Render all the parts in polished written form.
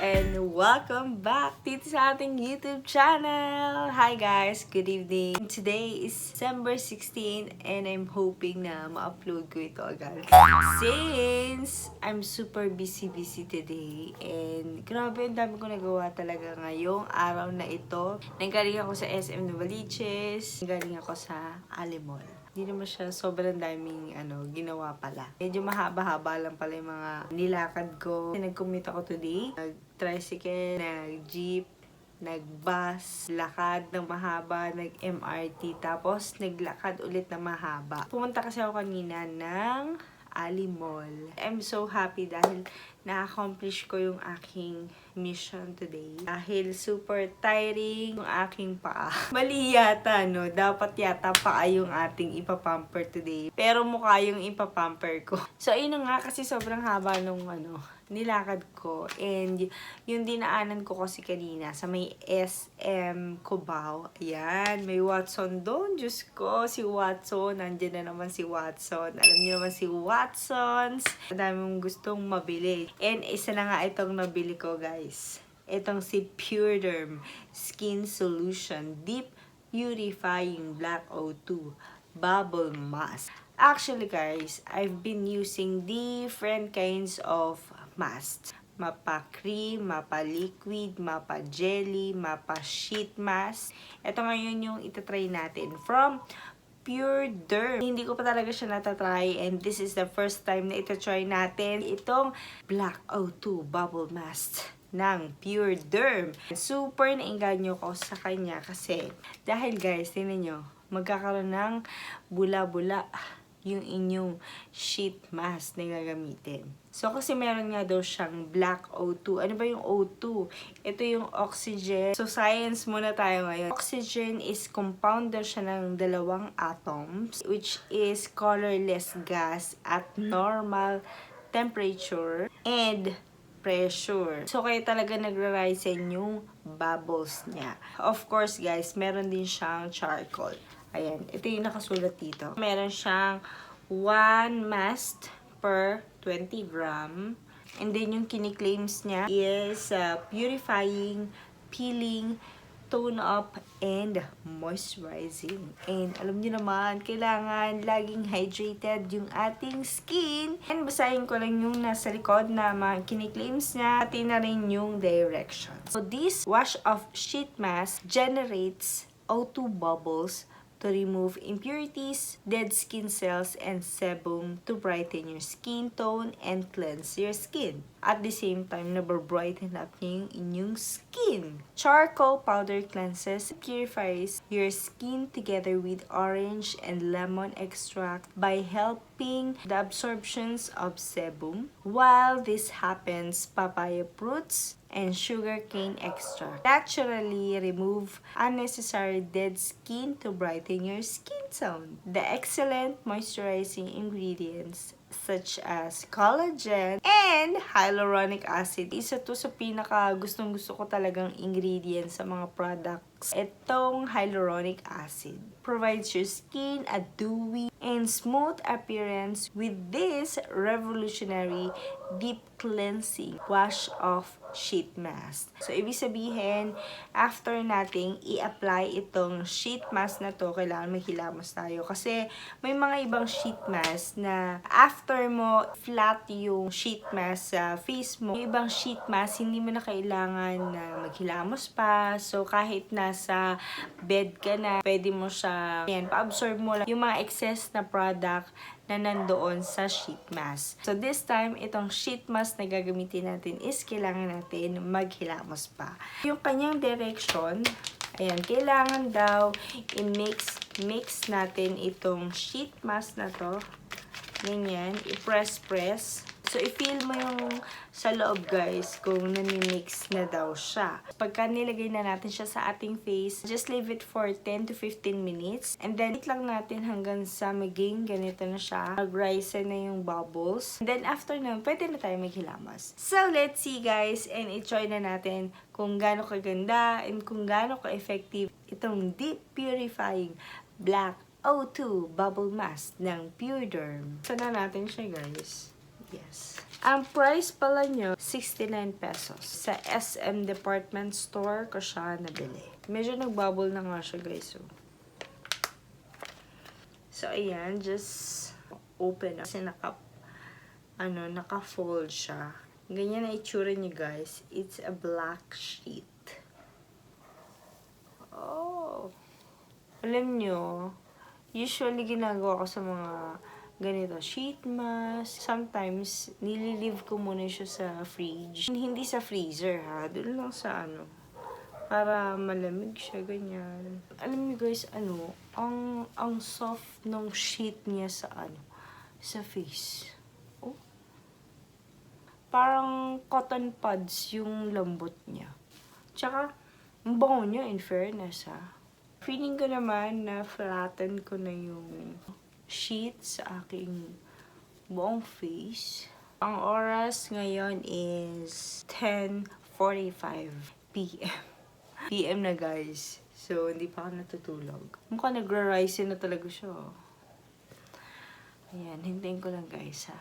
And welcome back dito sa ating YouTube channel! Hi guys! Good evening! Today is December 16 and I'm hoping na ma-upload ko ito agad. Since I'm super busy today and grabe, ang dami ko nagawa talaga ngayong araw na ito. Nanggaling ako sa SM NUWHITE, nanggaling ako sa Alimol. Hindi naman siya sobrang daming ginawa pala. Medyo mahaba-haba lang pala yung mga nilakad ko. Nag-commute ako today. Nag-tricycle, nag-jeep, nag-bus, lakad ng mahaba, nag-MRT, tapos naglakad ulit na mahaba. Pumunta kasi ako kanina ng Alimol. I'm so happy dahil na-accomplish ko yung aking mission today. Dahil super tiring yung aking paa. Mali yata, no? Dapat yata paa yung ating ipapamper today. Pero mukha yung ipapamper ko. So, ayun nga kasi sobrang haba nung nilakad ko. And yung dinaanan ko kasi kanina sa may SM Cubao. Ayan, may Watson doon. Diyos ko, si Watson. Nandiyan na naman si Watson. Alam niyo naman si Watsons. Madami mong gustong mabili. And isa na nga itong nabili ko, guys. Itong si PUREDERM Skin Solution Deep Purifying Black O2 Bubble Mask. Actually, guys, I've been using different kinds of masks. Mapa-cream, mapa-liquid, mapa-jelly, mapa-sheet mask. Ito ngayon yung itatry natin from PUREDERM. Hindi ko pa talaga siya natatry and this is the first time na itatry natin itong Black O2 Bubble Mask ng PUREDERM. Super nainganyo ko sa kanya kasi dahil guys, tingnan nyo, magkakaroon ng bula-bula yung inyong sheet mask na gagamitin. So, kasi meron nga daw siyang Black O2. Ano ba yung O2? Ito yung oxygen. So, science muna tayo ngayon. Oxygen is compound daw siya ng dalawang atoms, which is colorless gas at normal temperature and pressure. So, kaya talaga nagra-rise yung bubbles niya. Of course, guys, meron din siyang charcoal. Ayan, ito yung nakasulat dito. Meron siyang 1 mask per 20 gram. And then yung kini-claims niya is purifying, peeling, tone up, and moisturizing. And alam niyo naman, kailangan laging hydrated yung ating skin. And basahin ko lang yung nasa likod na mga kini-claims niya. Pati na rin yung directions. So this wash off sheet mask generates O2 bubbles to remove impurities, dead skin cells, and sebum to brighten your skin tone and cleanse your skin. At the same time, nababrighten up niya yung inyong skin. Charcoal powder cleanses, purifies your skin together with orange and lemon extract by helping the absorptions of sebum. While this happens, papaya fruits and sugarcane extract naturally remove unnecessary dead skin to brighten your skin tone. The excellent moisturizing ingredients such as collagen and hyaluronic acid. Isa to sa pinaka gustong-gusto ko talagang ingredients sa mga products. Itong hyaluronic acid provides your skin a dewy and smooth appearance with this revolutionary deep cleansing wash off sheet mask. So, ibig sabihin, after nating i-apply itong sheet mask na to, kailangan maghilamos tayo. Kasi, may mga ibang sheet mask na after mo flat yung sheet mask sa face mo, yung ibang sheet mask, hindi mo na kailangan na maghilamos pa. So, kahit nasa bed ka na, pwede mo siya, pa-absorb mo lang yung mga excess na product na nandoon sa sheet mask. So, this time, itong sheet mask na gagamitin natin is kailangan natin maghilamos pa. Yung kanyang direction, ayan, kailangan daw i-mix natin itong sheet mask na to. Ganyan, i-press. So, i-feel mo yung sa loob, guys, kung nami-mix na daw siya. Pagka nilagay na natin siya sa ating face, just leave it for 10 to 15 minutes. And then, wait lang natin hanggang sa maging ganito na siya. Mag-rise na yung bubbles. And then, after nun, pwede na tayo maghilamos. So, let's see, guys, and i-try na natin kung gaano kaganda and kung gaano ka-effective itong deep purifying black O2 bubble mask ng PUREDERM. So na natin siya, guys. Yes. Ang price pala nyo, 69 pesos. Sa SM department store ko siya nabili. Medyo nagbubble na nga siya, guys. So ayan, just open up. Kasi naka-fold siya. Ganyan na itsura niya, guys. It's a black sheet. Oh. Alam nyo, usually ginagawa ko sa mga ganito, sheet mask. Sometimes, nililive ko muna siya sa fridge. Hindi sa freezer, ha? Doon lang sa para malamig siya, ganyan. Alam niyo guys, ang soft ng sheet niya sa sa face. Oh. Parang cotton pads yung lambot niya. Tsaka, ang bango niya, in fairness, ha? Feeling ko naman na flatten ko na yung sheet sa aking buong face. Ang oras ngayon is 10:45 p.m. PM na, guys. So, hindi pa ako natutulog. Mukhang nagra-rise na talaga siya. Ayan, hintayin ko lang, guys, ha.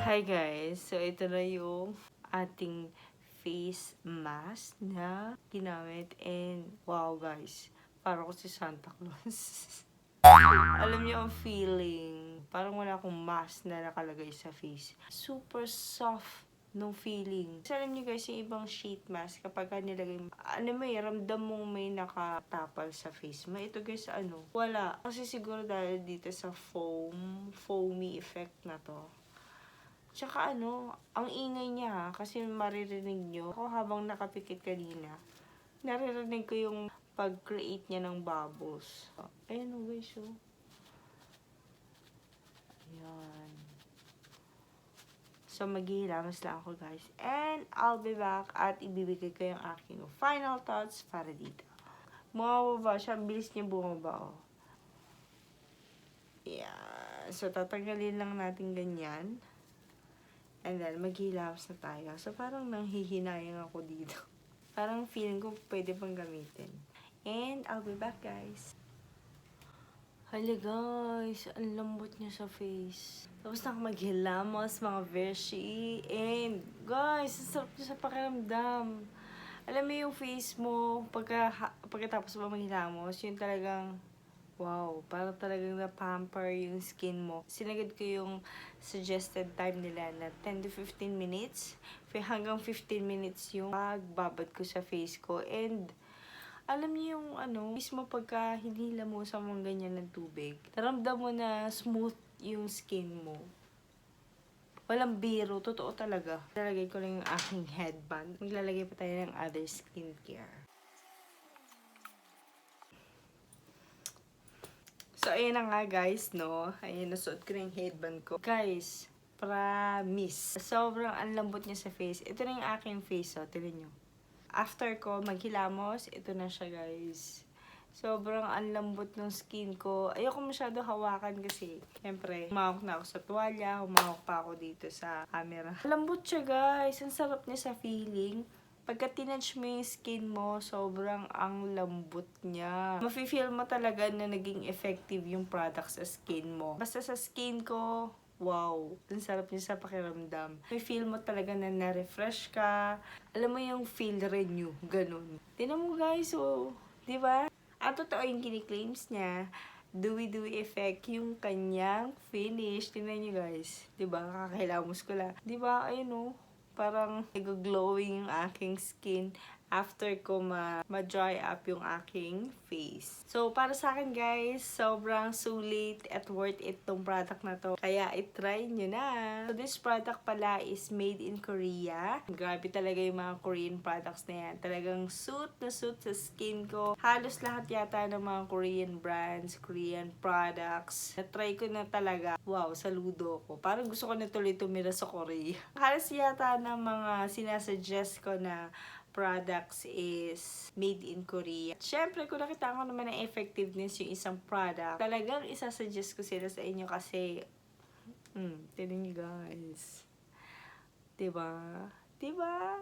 Hi guys! So, ito na yung ating face mask na ginamit. And, wow guys! Parang ko si Santa Claus. Alam niyo ang feeling. Parang wala akong mask na nakalagay sa face. Super soft nung feeling. So, alam niyo guys, yung ibang sheet mask, kapag nilagay mo, ramdam mong may nakatapal sa face mo. Ito guys, wala. Kasi siguro dahil dito sa foamy effect na to. Tsaka ang ingay niya ha, kasi maririnig nyo. Ako habang nakapikit kanina, naririnig ko yung pag-create niya ng bubbles. Ayan guys, Ayan. So, maghihilamos lang ako guys. And, I'll be back at ibibigay ko yung aking final thoughts para dito. Bumaba siya, bilis niya bumaba, Yeah. So, tatanggalin lang natin ganyan. And then, maghihilamos na tayo. So, parang nanghihinayang ako dito. Parang feeling ko pwede pang gamitin. And, I'll be back, guys. Hala, guys. Ang lambot niya sa face. Tapos na ako maghilamos, mga vershi. And, guys, ang sarap niya sa pakiramdam. Alam mo yung face mo, pagkatapos mo maghilamos, yung talagang wow, parang talagang na-pamper yung skin mo. Sinagad ko yung suggested time nila na 10 to 15 minutes. Hanggang 15 minutes yung pagbabad ko sa face ko. And, alam niyo yung mismo pagka hinila mo sa mga ganyan ng tubig, naramdam mo na smooth yung skin mo. Walang biro, totoo talaga. Lalagay ko lang yung aking headband. Maglalagay pa tayo ng other skincare. So, ayan na nga guys, Ayan, nasuot ko na yung headband ko. Guys, promise. Sobrang ang lambot niya sa face. Ito na yung aking face, tignan nyo. After ko maghilamos, ito na siya guys. Sobrang ang lambot ng skin ko. Ayoko masyado hawakan kasi, siyempre, humawak na ako sa tuwalya, humawak pa ako dito sa camera. Lambot siya guys. Ang sarap niya sa feeling. Pagka tinouch mo yung skin mo, sobrang ang lambot niya. Mafe-feel mo talaga na naging effective yung product sa skin mo. Basta sa skin ko, wow, ang sarap niya sa pakiramdam. May feel mo talaga na na-refresh ka. Alam mo yung feel renew, ganun. Tingnan mo guys, di ba? At totoo yung kini-claims niya, dewy effect yung kanyang finish. Tingnan niyo guys, di ba? Kakahilamos ko lang. Di ba? Ayun Parang nag-glowing yung aking skin after ko ma-dry up yung aking face. So, para sa akin guys, sobrang sulit at worth it tong product na to. Kaya, i-try nyo na. So, this product pala is made in Korea. Grabe talaga yung mga Korean products na yan. Talagang suit na suit sa skin ko. Halos lahat yata ng mga Korean brands, Korean products. Na-try ko na talaga. Wow, saludo ko. Parang gusto ko na tuloy tumira sa Korea. Halos yata ng mga sinasuggest ko na products is made in Korea. Siyempre, kung nakita ko naman ang effectiveness yung isang product, talagang isasuggest ko sila sa inyo kasi, tinan nyo guys. Diba? Diba?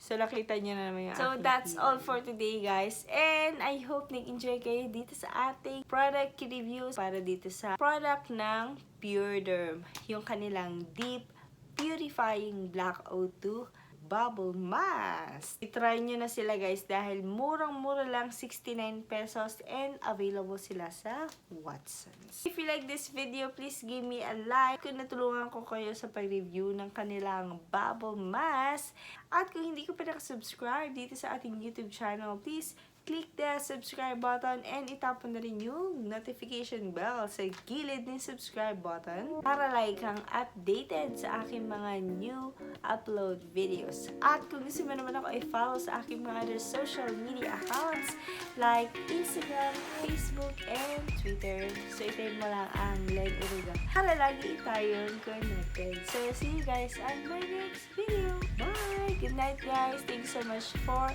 So, nakita nyo na naman yung So, that's all for today, guys. And I hope nag-enjoy kayo dito sa ating product reviews para dito sa product ng PUREDERM. Yung kanilang Deep Purifying Black O2 Bubble Mask. I-try nyo na sila guys dahil murang-mura lang 69 pesos and available sila sa Watsons. If you like this video, please give me a like kung natulungan ko kayo sa pag-review ng kanilang Bubble Mask. At kung hindi ko pa nakasubscribe dito sa ating YouTube channel, please click the subscribe button and itapon na rin yung notification bell sa gilid ng subscribe button para like kang updated sa aking mga new upload videos. At kung gusto mo naman ako i-follow sa aking mga other social media accounts like Instagram, Facebook, and Twitter. So, itayin mo lang ang Oruga para lagi tayong connected. So, see you guys on my next video. Bye! Good night guys! Thank you so much for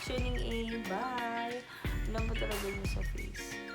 tuning in. Bye! Alam mo talaga mo sa face.